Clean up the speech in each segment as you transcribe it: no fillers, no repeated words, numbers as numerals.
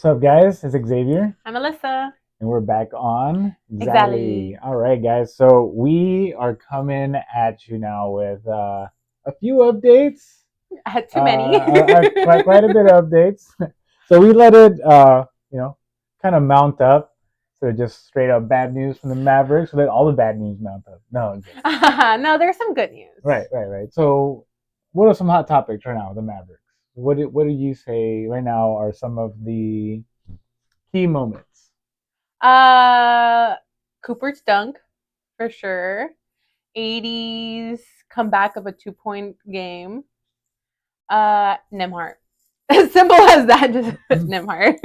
up, guys? It's Xavier, I'm Alyssa. and we're back on XALY. All right, guys. So we are coming at you now with a few updates. I had too many. Quite a bit of updates. So we let it, kind of mount up. So just straight up bad news from the Mavericks. We let all the bad news mount up. No, I'm kidding. No, there's some good news. Right. So what are some hot topics right now with the Mavericks? What do you say right now are some of the key moments? Cooper's dunk for sure. 80s comeback of a 2-point game. Nembhard. As simple as that, just Nembhard.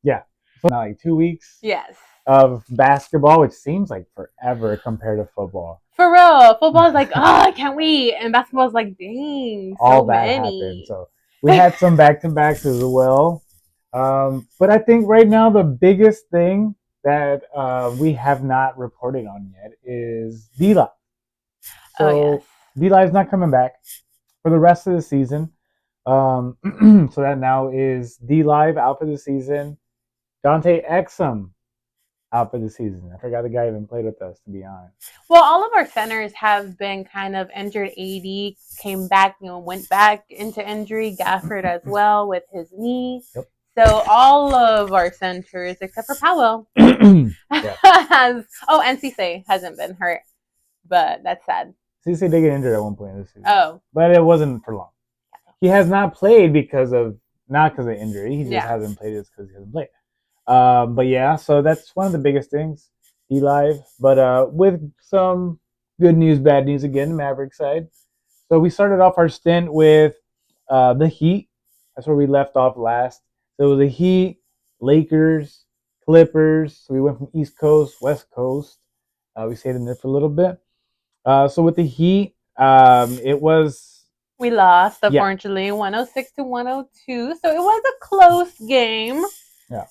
Yeah. So now like 2 weeks. Yes. Of basketball, which seems like forever compared to football. For real. Football is like, I can't wait. And basketball is like, dang, all so that many. happened. So we had some back-to-backs as well. But I think right now the biggest thing that we have not reported on yet is D-Live. So yes. D-Live's not coming back for the rest of the season. So that now is D-Live out for the season. Dante Exum out for the season. I forgot the guy even played with us, to be honest. Well, all of our centers have been kind of injured. 80 came back, went back into injury. Gafford as well with his knee. Yep. So all of our centers, except for Powell, and Cisse hasn't been hurt, but that's sad. Cisse did get injured at one point in the season. Oh. But it wasn't for long. He has not played not because of injury. He just hasn't played because he hasn't played. But yeah, so that's one of the biggest things, D-Live. But with some good news, bad news again, the Mavericks side. So we started off our stint with the Heat. That's where we left off last. So it was the Heat, Lakers, Clippers. So we went from East Coast, West Coast. We stayed in there for a little bit. So with the Heat, it was... We lost, unfortunately, 106-102. So it was a close game. Yeah.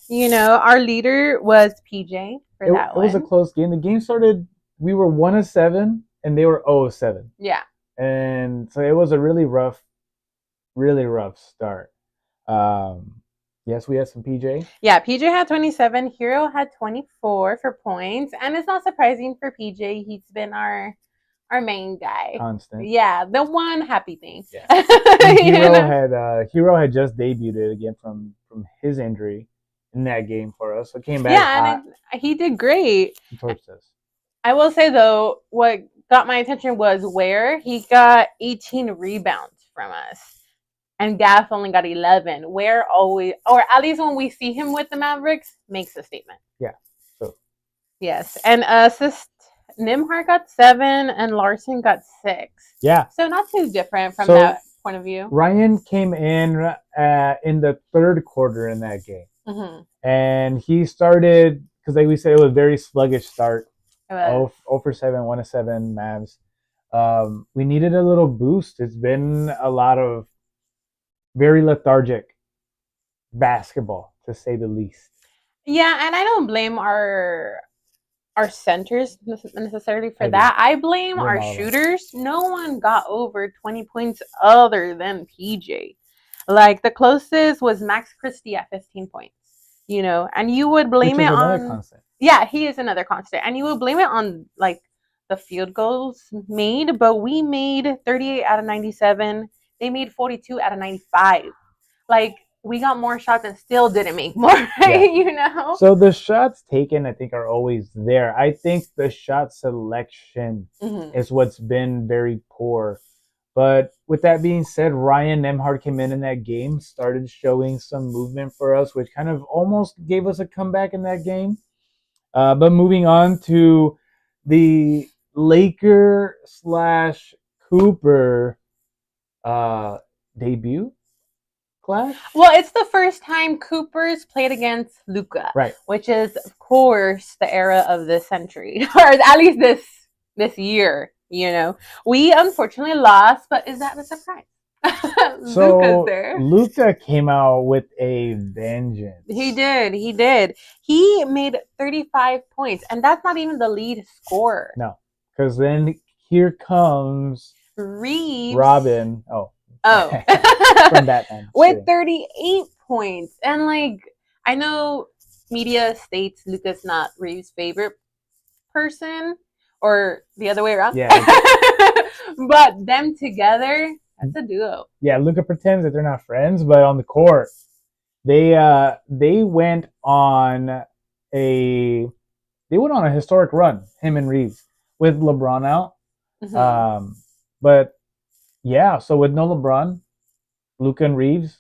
Our leader was PJ for that one. It was a close game. The game started, we were 1-7, and they were 0-7. Yeah. And so it was a really rough start. Yes, we had some PJ. Yeah, PJ had 27. Hero had 24 for points. And it's not surprising for PJ. He's been our main guy. Constant. Yeah, the one happy thing. Yeah. Hero had just debuted again from his injury in that game for us. So came back. Yeah, and he did great. He torched us. I will say though, what got my attention was where he got 18 rebounds from us. And Gaff only got 11. Where always, or at least when we see him with the Mavericks, makes a statement. Yeah. So. Yes, and assist. Nembhard got 7 and Larson got 6. Yeah. So not too different from that point of view. Ryan came in the third quarter in that game. Mm-hmm. And he started, because like we said, it was a very sluggish start. 0 for 7, 1-7 Mavs. We needed a little boost. It's been a lot of very lethargic basketball, to say the least. Yeah, and I don't blame our centers necessarily for that. I blame our shooters. No one got over 20 points other than PJ. Like the closest was Max Christie at 15 points. And you would blame it on constant. Yeah, he is another constant. And you would blame it on like the field goals made, but we made 38 out of 97. They made 42 out of 95. Like we got more shots and still didn't make more, Yeah. So the shots taken, I think, are always there. I think the shot selection is what's been very poor. But with that being said, Ryan Nembhard came in that game, started showing some movement for us, which kind of almost gave us a comeback in that game. But moving on to the Laker/Cooper debut clash. Well, it's the first time Cooper's played against Luka, right? Which is, of course, the era of this century, or at least this year. We unfortunately lost, but is that a surprise? So Luka's there. Luka came out with a vengeance. He did. He made 35 points, and that's not even the lead scorer. No, because then here comes Reeves. Robin. Oh. From Batman. With 38 points. And I know media states Luka's not Reeves' favorite person, or the other way around. Yeah. But them together, that's a duo. Yeah, Luka pretends that they're not friends, but on the court, they went on a historic run, him and Reeves, with LeBron out. Mm-hmm. But yeah, so with no LeBron, Luka and Reeves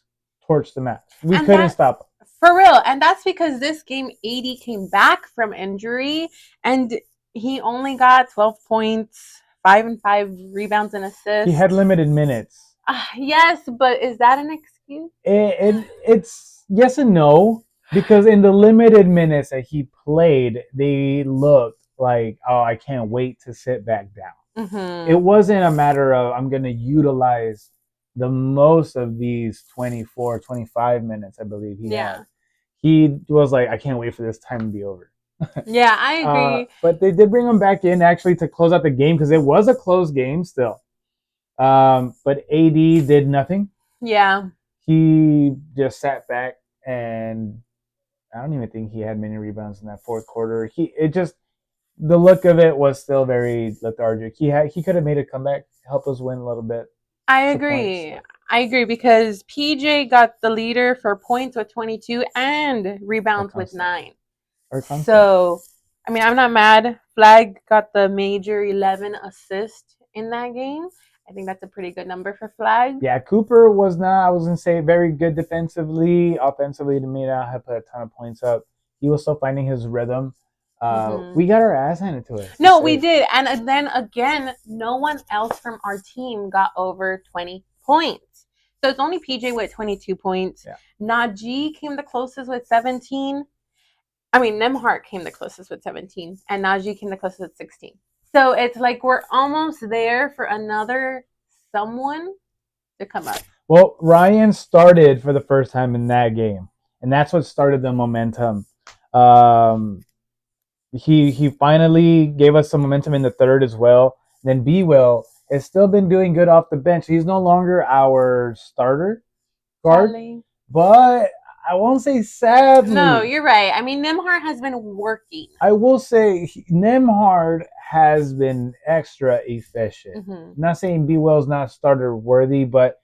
torched the match. We couldn't stop them. For real. And that's because this game, AD came back from injury and he only got 12 points, 5 and 5 rebounds and assists. He had limited minutes. Yes, but is that an excuse? It's yes and no, because in the limited minutes that he played, they looked like, oh, I can't wait to sit back down. Mm-hmm. It wasn't a matter of I'm going to utilize the most of these 24, 25 minutes, I believe he had. He was like, I can't wait for this time to be over. Yeah, I agree. But they did bring him back in actually to close out the game because it was a close game still. But AD did nothing. Yeah. He just sat back, and I don't even think he had many rebounds in that fourth quarter. The look of it was still very lethargic. He could have made a comeback, help us win a little bit. I agree. I agree because PJ got the leader for points with 22 and rebounds with 9. So, I mean, I'm not mad. Flagg got the major 11 assist in that game. I think that's a pretty good number for Flagg. Yeah, Cooper was not, I was going to say, very good defensively. Offensively, to me, I had put a ton of points up. He was still finding his rhythm. We got our ass handed to us. No, we did. And then again, no one else from our team got over 20 points. So it's only PJ with 22 points. Yeah. Najee came the closest with 17. I mean, Nembhard came the closest with 17. And Najee came the closest with 16. So it's like we're almost there for another someone to come up. Well, Ryan started for the first time in that game. And that's what started the momentum. He finally gave us some momentum in the third as well. Then B-Will has still been doing good off the bench. He's no longer our starter guard. Sadly. But I won't say sadly. No, you're right. I mean, Nembhard has been working. I will say Nembhard has been extra efficient. Mm-hmm. I'm not saying B-Will's not starter worthy, but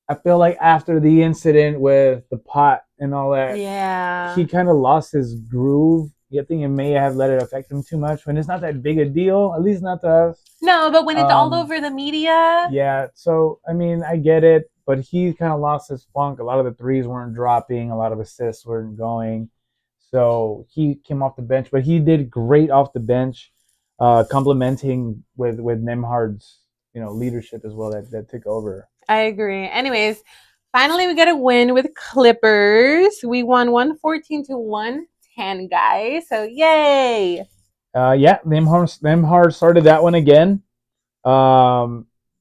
I feel like after the incident with the pot and all that, he kind of lost his groove. I think it may have let it affect him too much when it's not that big a deal, at least not to us. No, but when it's all over the media. Yeah, so, I mean, I get it, but he kind of lost his funk. A lot of the threes weren't dropping. A lot of assists weren't going. So he came off the bench, but he did great off the bench, complementing with Nembhard's leadership as well that took over. I agree. Anyways, finally we got a win with Clippers. We won 114-110, guys. So yay! Yeah, Nembhard started that one again.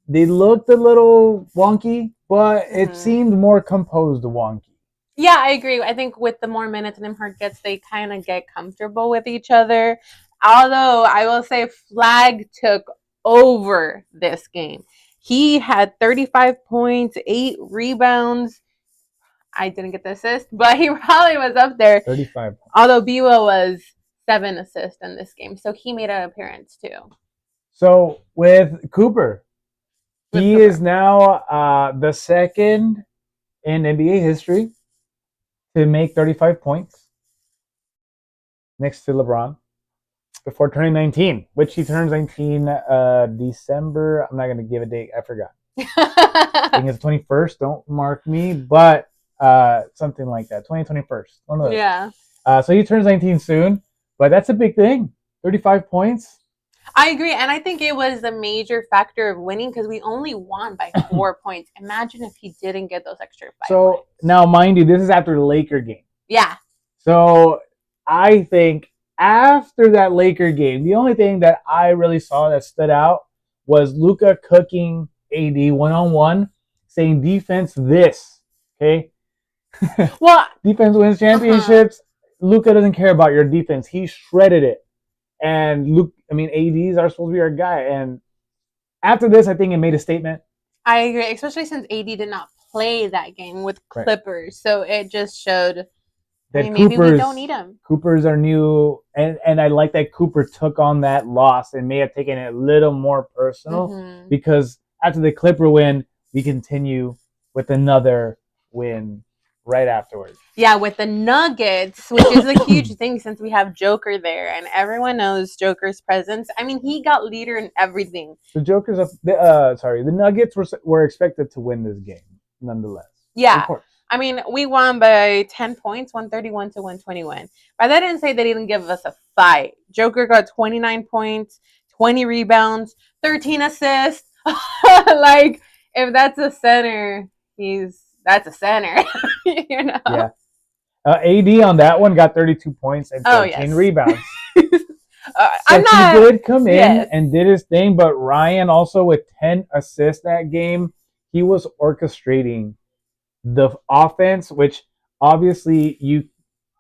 They looked a little wonky, but it seemed more composed wonky. Yeah, I agree. I think with the more minutes Nembhard gets, they kind of get comfortable with each other. Although I will say Flagg took over this game. He had 35 points, 8 rebounds. I didn't get the assist, but he probably was up there. 35. Although B-Will was 7 assists in this game, so he made an appearance too. So with Cooper, he is now the second in NBA history to make 35 points, next to LeBron, before turning 19, which he turns 19 December. I'm not going to give a date. I forgot. I think it's 21st. Don't mark me, but something like that. 2021st. One of those. Yeah. So he turns 19 soon, but that's a big thing. 35 points. I agree, and I think it was a major factor of winning because we only won by 4 points. Imagine if he didn't get those extra 5 points. Now, mind you, this is after the Laker game. Yeah. So I think after that Laker game, the only thing that I really saw that stood out was Luka cooking AD one-on-one, saying defense this, okay? Well, defense wins championships. Luka doesn't care about your defense. He shredded it. And ADs are supposed to be our guy. And after this, I think it made a statement. I agree, especially since AD did not play that game with Clippers. Right. So it just showed that maybe we don't need him. Cooper's our new, and I like that Cooper took on that loss and may have taken it a little more personal because after the Clipper win, we continue with another win right afterwards. Yeah, with the Nuggets, which is a huge thing since we have Joker there, and everyone knows Joker's presence. I mean, he got leader in everything. The Nuggets were expected to win this game, nonetheless. Yeah, of course. I mean, we won by 10 points, 131 to 121. But that didn't say they didn't give us a fight. Joker got 29 points, 20 rebounds, 13 assists. Like, if that's a center, that's a center. You know? Yeah. AD on that one got 32 points and 13 rebounds. He did come in and did his thing, but Ryan also with 10 assists that game, he was orchestrating the offense, which obviously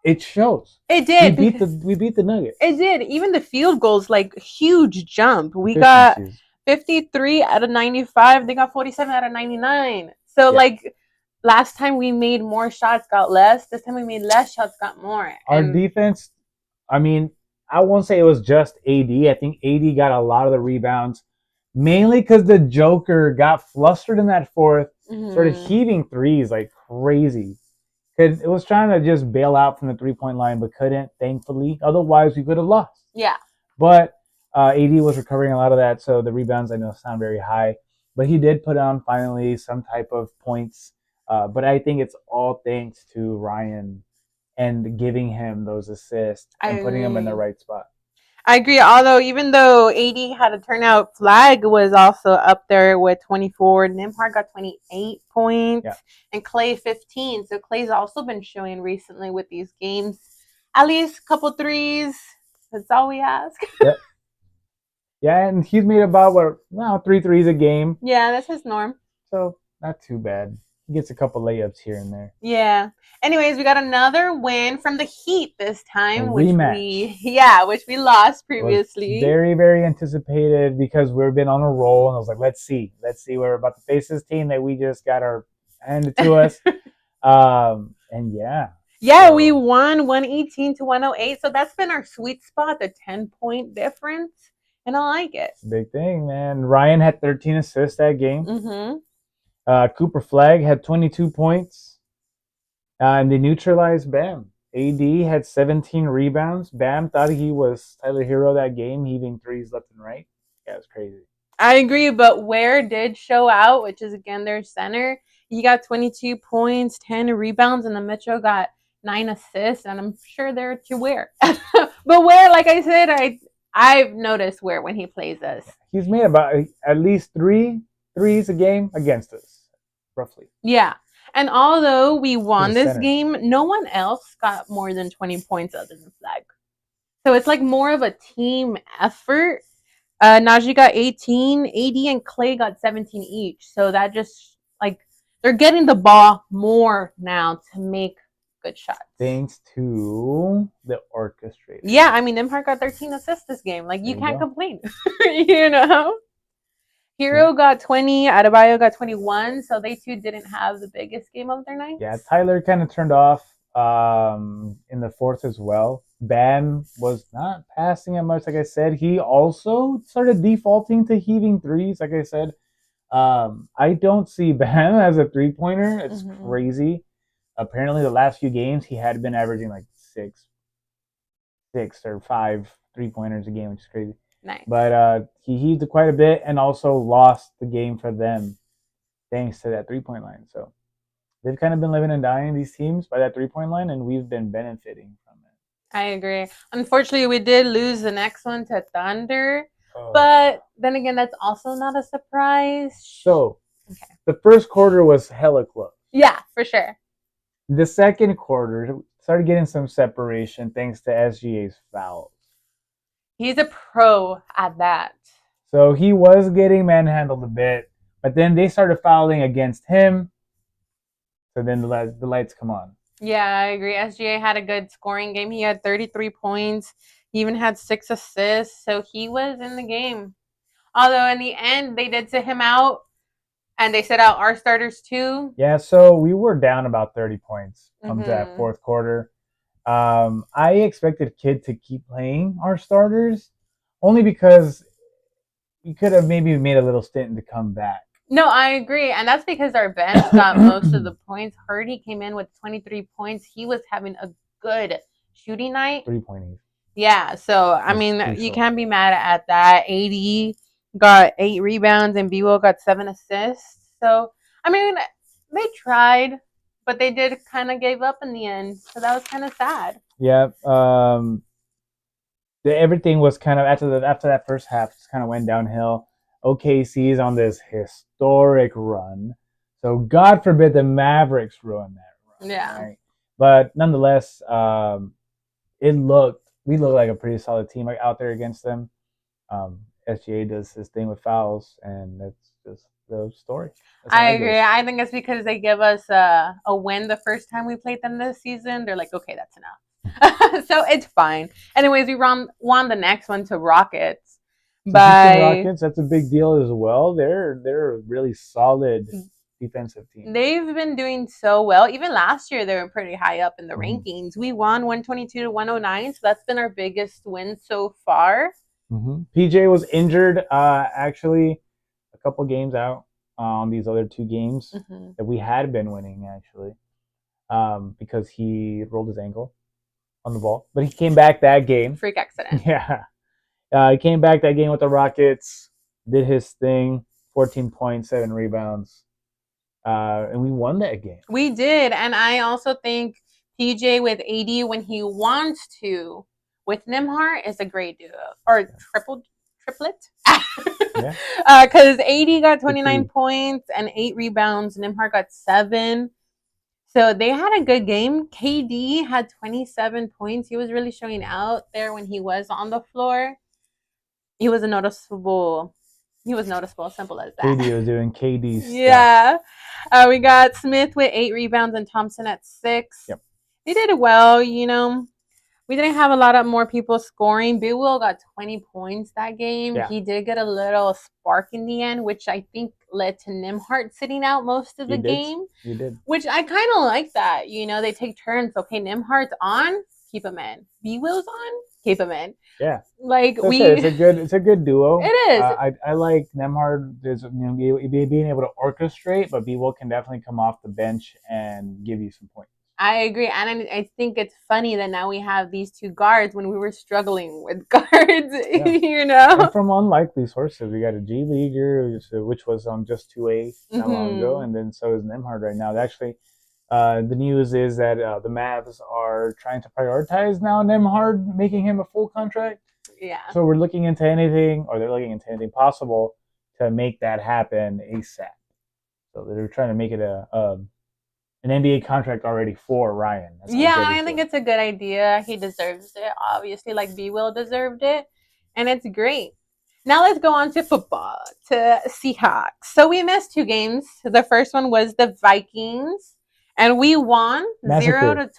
it shows. It did. We beat the Nuggets. It did. Even the field goals, like huge jump. We got 53 out of 95. They got 47 out of 99. So like last time we made more shots, got less. This time we made less shots, got more. Our defense, I mean, I won't say it was just AD. I think AD got a lot of the rebounds, mainly because the Joker got flustered in that fourth, started heaving threes like crazy. Because it was trying to just bail out from the 3-point line, but couldn't, thankfully. Otherwise, we could have lost. Yeah. But AD was recovering a lot of that, so the rebounds I know sound very high. But he did put on finally some type of points. But I think it's all thanks to Ryan and giving him those assists and putting him in the right spot. I agree. Although, even though AD had a turnout, Flagg was also up there with 24. Nembhard got 28 points and Clay 15. So Clay's also been showing recently with these games. At least a couple threes. That's all we ask. Yeah, and he's made about 3 threes a game. Yeah, that's his norm. So not too bad. He gets a couple layups here and there. Yeah. Anyways, we got another win from the Heat this time, which we lost previously. Very, very anticipated because we've been on a roll, and I was like, let's see, we're about to face this team that we just got our handed to us, and we won 118 to 108. So that's been our sweet spot, the 10-point difference, and I like it. It's a big thing, man. Ryan had 13 assists that game. Cooper Flagg had 22 points. And they neutralized Bam. AD had 17 rebounds. Bam thought he was Tyler Hero that game, heaving threes left and right. Yeah, it was crazy. I agree, but Ware did show out, which is, again, their center. He got 22 points, 10 rebounds, and the Metro got 9 assists, and I'm sure they're to Ware. But Ware, like I said, I've noticed Ware when he plays us. He's made about at least 3 threes a game against us, roughly. Yeah. And although we won this game, no one else got more than 20 points other than Flagg. So it's like more of a team effort. Najee got 18. AD and Clay got 17 each. So that just, like, they're getting the ball more now to make good shots. Thanks to the orchestrator. Yeah, I mean, Nembhard got 13 assists this game. Like, you can't complain. You know? Hero got 20, Adebayo got 21, so they two didn't have the biggest game of their night. Yeah, Tyler kind of turned off in the fourth as well. Bam was not passing it much, like I said. He also started defaulting to heaving threes, like I said. I don't see Bam as a three-pointer. It's crazy. Apparently, the last few games, he had been averaging like six or 5 three-pointers a game, which is crazy. Nice. But he heaved quite a bit and also lost the game for them thanks to that three-point line. So they've kind of been living and dying, these teams, by that three-point line, and we've been benefiting from it. I agree. Unfortunately, we did lose the next one to Thunder. But then again, that's also not a surprise. So the first quarter was hella close. Yeah, for sure. The second quarter started getting some separation thanks to SGA's fouls. He's a pro at that. So he was getting manhandled a bit, but then they started fouling against him. So then the lights come on. Yeah, I agree. SGA had a good scoring game. He had 33 points. He even had 6 assists. So he was in the game. Although in the end, they did sit him out. And they set out our starters too. Yeah, so we were down about 30 points come to that fourth quarter. I expected Kid to keep playing our starters only because he could have maybe made a little stint to come back. No, I agree. And that's because our bench got most of the points. Hardy came in with 23 points. He was having a good shooting night. 3.8. Yeah, so I mean, you can't be mad at that. 80 got 8 rebounds and B-Will got 7 assists. So, I mean, they tried, but they did kind of gave up in the end. So that was kind of sad. Yeah. Everything was kind of after that first half, just kind of went downhill. OKC is on this historic run, so God forbid the Mavericks ruin that run. Yeah. Right? But nonetheless, we looked like a pretty solid team out there against them. SGA does his thing with fouls, and that's just the story. I agree. I think it's because they give us a win the first time we played them this season. They're like, okay, that's enough. So it's fine. Anyways, we won the next one to Rockets. Rockets, that's a big deal as well. They're a really solid defensive team. They've been doing so well. Even last year, they were pretty high up in the rankings. We won 122 to 109, so that's been our biggest win so far. PJ was injured actually a couple games out on these other 2 games that we had been winning actually because he rolled his ankle on the ball, but he came back that game. Freak accident. Yeah. He came back that game with the Rockets, did his thing, 14 points, 7 rebounds, and we won that game. We did, and I also think PJ with AD when he wants to, with Nembhard is a great duo, or triplet. Because AD got 29 points and 8 rebounds, Nembhard got 7. So they had a good game. KD had 27 points. He was really showing out there when he was on the floor. He was noticeable. Simple as that. KD was doing KD stuff. Yeah. We got Smith with 8 rebounds and Thompson at 6. Yep. They did well, you know. We didn't have a lot of more people scoring. B-Will got 20 points that game. Yeah. He did get a little spark in the end, which I think led to Nembhard sitting out most of the game. You did. Which I kind of like that. You know, they take turns. Okay, Nembhard's on, keep him in. B-Will's on, keep him in. Yeah. Like it's a good duo. It is. I like Nembhard being able to orchestrate, but B-Will can definitely come off the bench and give you some points. I agree, and I think it's funny that now we have these 2 guards when we were struggling with guards, you know? And from unlikely sources, we got a G Leaguer, which was on just 2A not long ago, and then so is Nembhard right now. Actually, the news is that the Mavs are trying to prioritize now Nembhard, making him a full contract. Yeah. So they're looking into anything possible to make that happen ASAP. So they're trying to make it an NBA contract already for Ryan. I think it's a good idea. He deserves it, obviously, like B-Will deserved it. And it's great. Now let's go on to football, to Seahawks. So we missed 2 games. The first one was the Vikings, and we won 0-26.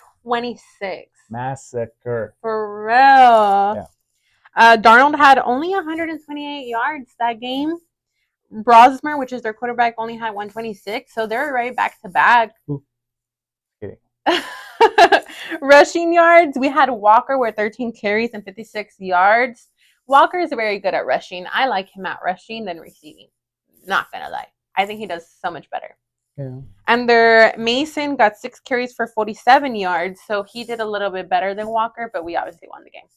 Massacre. For real. Yeah. Darnold had only 128 yards that game. Brosmer, which is their quarterback, only had 126. So they're right back to back. Kidding. Rushing yards, we had Walker with 13 carries and 56 yards. Walker is very good at rushing. I like him at rushing than receiving. Not gonna lie. I think he does so much better. Yeah. And their Mason got 6 carries for 47 yards, so he did a little bit better than Walker, but we obviously won the game.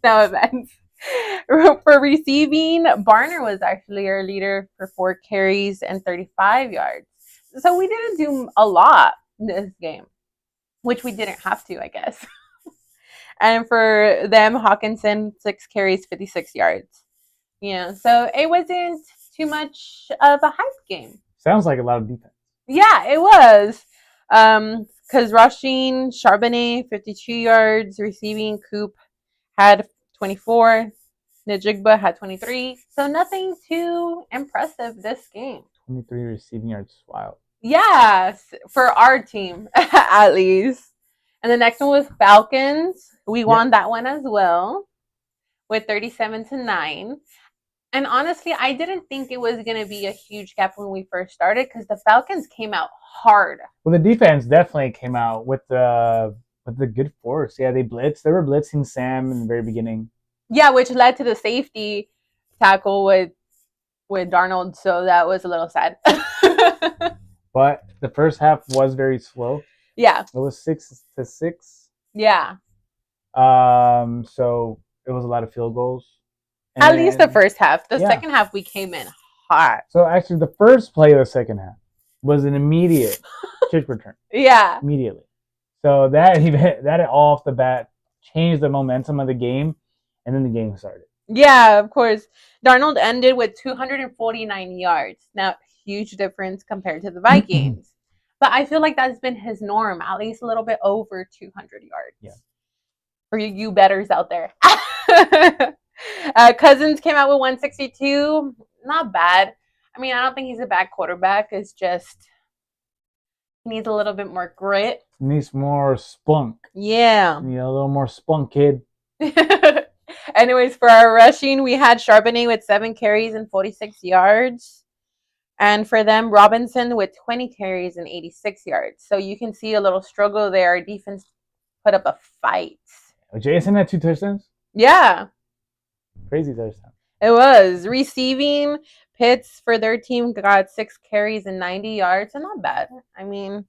No offense. For receiving, Barner was actually our leader for 4 carries and 35 yards. So we didn't do a lot this game, which we didn't have to, I guess. And for them, Hawkinson, 6 carries, 56 yards. Yeah, so it wasn't too much of a hype game. Sounds like a lot of defense. Yeah, it was. Because rushing, Charbonnet, 52 yards. Receiving, Coop had 24. Najigba had 23. So nothing too impressive this game. 23 receiving yards. Wow. Yes, for our team, at least. And the next one was Falcons. We won that one as well with 37-9. And honestly, I didn't think it was going to be a huge gap when we first started because the Falcons came out hard. Well, the defense definitely came out with the But the good force. Yeah, they blitzed. They were blitzing Sam in the very beginning. Yeah, which led to the safety tackle with Darnold, so that was a little sad. But the first half was very slow. Yeah. It was 6-6. Yeah. So it was a lot of field goals. At least the first half. The second half, we came in hot. So actually, the first play of the second half was an immediate kick return. Yeah. Immediately. So that off the bat changed the momentum of the game, and then the game started. Yeah, of course. Darnold ended with 249 yards. Now, huge difference compared to the Vikings. But I feel like that's been his norm, at least a little bit over 200 yards. Yeah. For you bettors out there. Cousins came out with 162. Not bad. I mean, I don't think he's a bad quarterback. It's just he needs a little bit more grit. Needs more spunk. Yeah. Need a little more spunk, kid. Anyways, for our rushing, we had Charbonnet with 7 carries and 46 yards. And for them, Robinson with 20 carries and 86 yards. So you can see a little struggle there. Our defense put up a fight. Jason had 2 touchdowns? Yeah. Crazy touchdown. It was. Receiving, Pitts for their team got 6 carries and 90 yards. So not bad. I mean,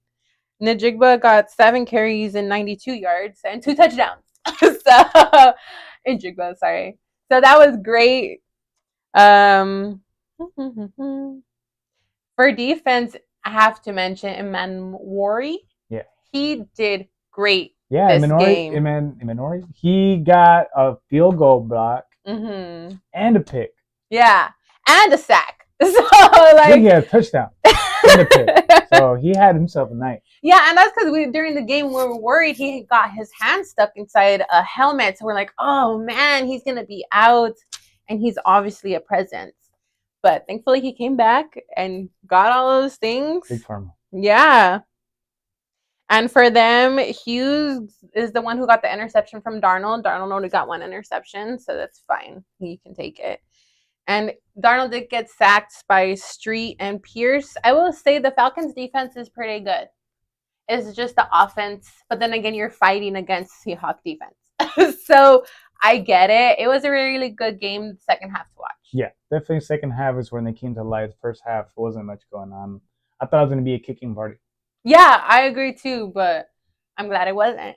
Najigba got 7 carries and 92 yards and 2 touchdowns. So, Najigba, sorry. So that was great. For defense, I have to mention Imanwari. Yeah. He did great. Yeah, Imanwari. He got a field goal block and a pick. Yeah, and a sack. So like, he had a touchdown and a pick. So he had himself a night. Yeah, and that's because during the game we were worried he got his hand stuck inside a helmet. So we're like, oh man, he's gonna be out, and he's obviously a presence. But thankfully he came back and got all those things. Big Pharma. Yeah. And for them, Hughes is the one who got the interception from Darnold. Darnold only got 1 interception, so that's fine. He can take it. And Darnold did get sacked by Street and Pierce. I will say the Falcons' defense is pretty good. It's just the offense. But then again, you're fighting against Seahawks defense. So I get it. It was a really good game, the second half to watch. Yeah, definitely second half is when they came to life. First half wasn't much going on. I thought it was going to be a kicking party. Yeah, I agree too, but I'm glad it wasn't.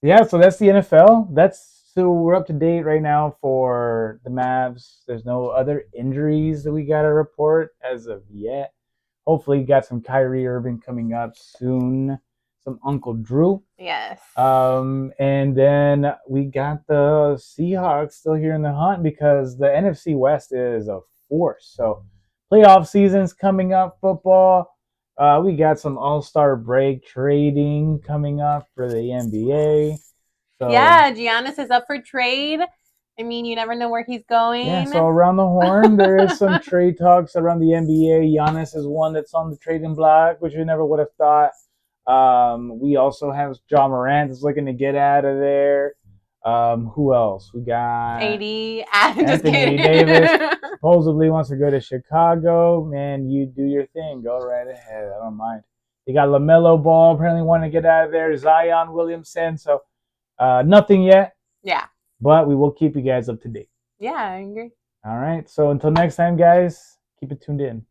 Yeah, so that's the NFL. So we're up to date right now for the Mavs. There's no other injuries that we got to report as of yet. Hopefully, got some Kyrie Irving coming up soon. Some Uncle Drew. Yes. And then we got the Seahawks still here in the hunt because the NFC West is a force. So playoff season's coming up, football. We got some All-Star break trading coming up for the NBA. So, yeah, Giannis is up for trade. I mean, you never know where he's going. Yeah, so around the horn, there is some trade talks around the NBA. Giannis is one that's on the trading block, which we never would have thought. We also have Ja Morant is looking to get out of there. Who else? We got Anthony Davis supposedly wants to go to Chicago. Man, you do your thing. Go right ahead. I don't mind. You got LaMelo Ball apparently wanting to get out of there. Zion Williamson. So nothing yet. Yeah. But we will keep you guys up to date. Yeah, I agree. All right. So until next time, guys, keep it tuned in.